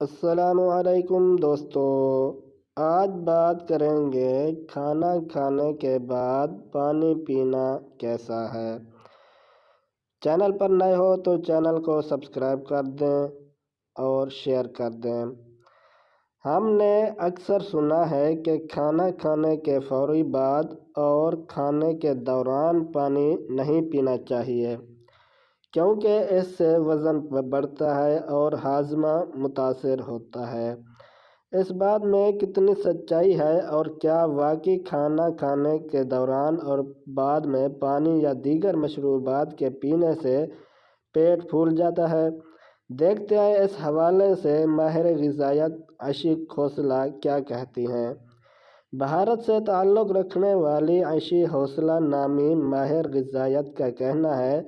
السلام علیکم دوستو، آج بات کریں گے کھانا کھانے کے بعد پانی پینا کیسا ہے۔ چینل پر نئے ہو تو چینل کو سبسکرائب کر دیں اور شیئر کر دیں۔ ہم نے اکثر سنا ہے کہ کھانا کھانے کے فوری بعد اور کھانے کے دوران پانی نہیں پینا چاہیے، کیونکہ اس سے وزن بڑھتا ہے اور ہاضمہ متاثر ہوتا ہے۔ اس بات میں کتنی سچائی ہے اور کیا واقعی کھانا کھانے کے دوران اور بعد میں پانی یا دیگر مشروبات کے پینے سے پیٹ پھول جاتا ہے؟ دیکھتے ہیں اس حوالے سے ماہر غذائیت عائشہ کھوسلا کیا کہتی ہیں۔ بھارت سے تعلق رکھنے والی عائشہ کھوسلا نامی ماہر غذائیت کا کہنا ہے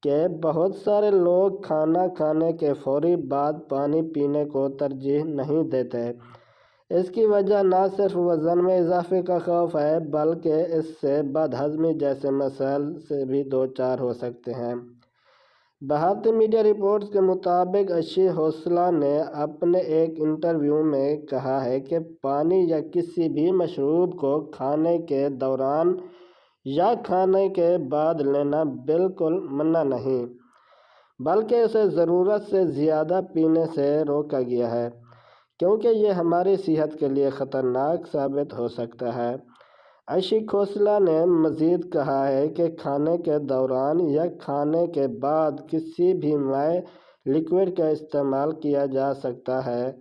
کہ بہت سارے لوگ کھانا کھانے کے فوری بعد پانی پینے کو ترجیح نہیں دیتے۔ اس کی وجہ نہ صرف وزن میں اضافے کا خوف ہے بلکہ اس سے بد ہضمی جیسے مسائل سے بھی دوچار ہو سکتے ہیں۔ بھارتی میڈیا رپورٹس کے مطابق عائشہ کھوسلا نے اپنے ایک انٹرویو میں کہا ہے کہ پانی یا کسی بھی مشروب کو کھانے کے دوران یا کھانے کے بعد لینا بالکل منع نہیں، بلکہ اسے ضرورت سے زیادہ پینے سے روکا گیا ہے، کیونکہ یہ ہماری صحت کے لیے خطرناک ثابت ہو سکتا ہے۔ عائشہ کھوسلا نے مزید کہا ہے کہ کھانے کے دوران یا کھانے کے بعد کسی بھی مائع لیکوئڈ کا استعمال کیا جا سکتا ہے،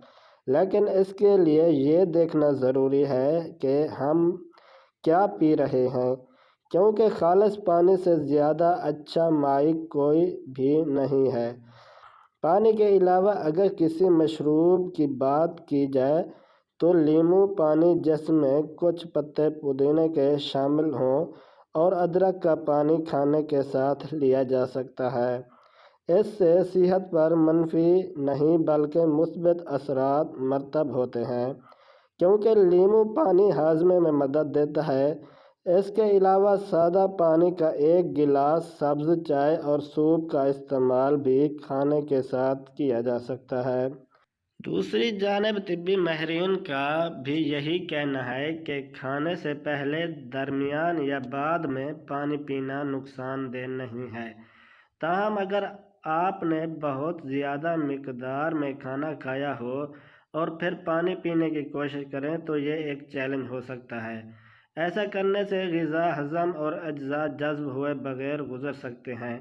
لیکن اس کے لیے یہ دیکھنا ضروری ہے کہ ہم کیا پی رہے ہیں، کیونکہ خالص پانی سے زیادہ اچھا مائع کوئی بھی نہیں ہے۔ پانی کے علاوہ اگر کسی مشروب کی بات کی جائے تو لیموں پانی جس میں کچھ پتے پودینے کے شامل ہوں اور ادرک کا پانی کھانے کے ساتھ لیا جا سکتا ہے۔ اس سے صحت پر منفی نہیں بلکہ مثبت اثرات مرتب ہوتے ہیں، کیونکہ لیموں پانی ہاضمے میں مدد دیتا ہے۔ اس کے علاوہ سادہ پانی کا ایک گلاس سبز چائے اور سوپ کا استعمال بھی کھانے کے ساتھ کیا جا سکتا ہے۔ دوسری جانب طبی ماہرین کا بھی یہی کہنا ہے کہ کھانے سے پہلے، درمیان یا بعد میں پانی پینا نقصان دہ نہیں ہے۔ تاہم اگر آپ نے بہت زیادہ مقدار میں کھانا کھایا ہو اور پھر پانی پینے کی کوشش کریں تو یہ ایک چیلنج ہو سکتا ہے۔ ایسا کرنے سے غذا ہضم اور اجزاء جذب ہوئے بغیر گزر سکتے ہیں۔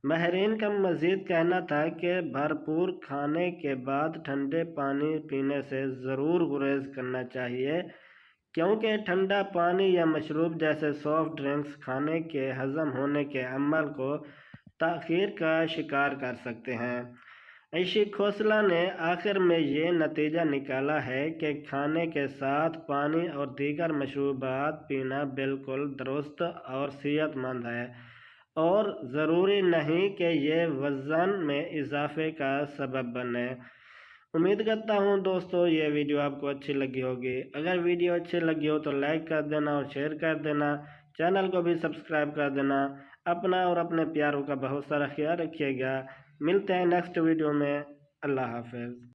ماہرین کا مزید کہنا تھا کہ بھرپور کھانے کے بعد ٹھنڈے پانی پینے سے ضرور گریز کرنا چاہیے، کیونکہ ٹھنڈا پانی یا مشروب جیسے سافٹ ڈرنکس کھانے کے ہضم ہونے کے عمل کو تاخیر کا شکار کر سکتے ہیں۔ عائشہ کھوسلا نے آخر میں یہ نتیجہ نکالا ہے کہ کھانے کے ساتھ پانی اور دیگر مشروبات پینا بالکل درست اور صحت مند ہے اور ضروری نہیں کہ یہ وزن میں اضافے کا سبب بنے۔ امید کرتا ہوں دوستو یہ ویڈیو آپ کو اچھی لگی ہوگی۔ اگر ویڈیو اچھی لگی ہو تو لائک کر دینا اور شیئر کر دینا، چینل کو بھی سبسکرائب کر دینا۔ اپنا اور اپنے پیاروں کا بہت سارا خیال رکھیے گا۔ ملتے ہیں نیکسٹ ویڈیو میں۔ اللہ حافظ۔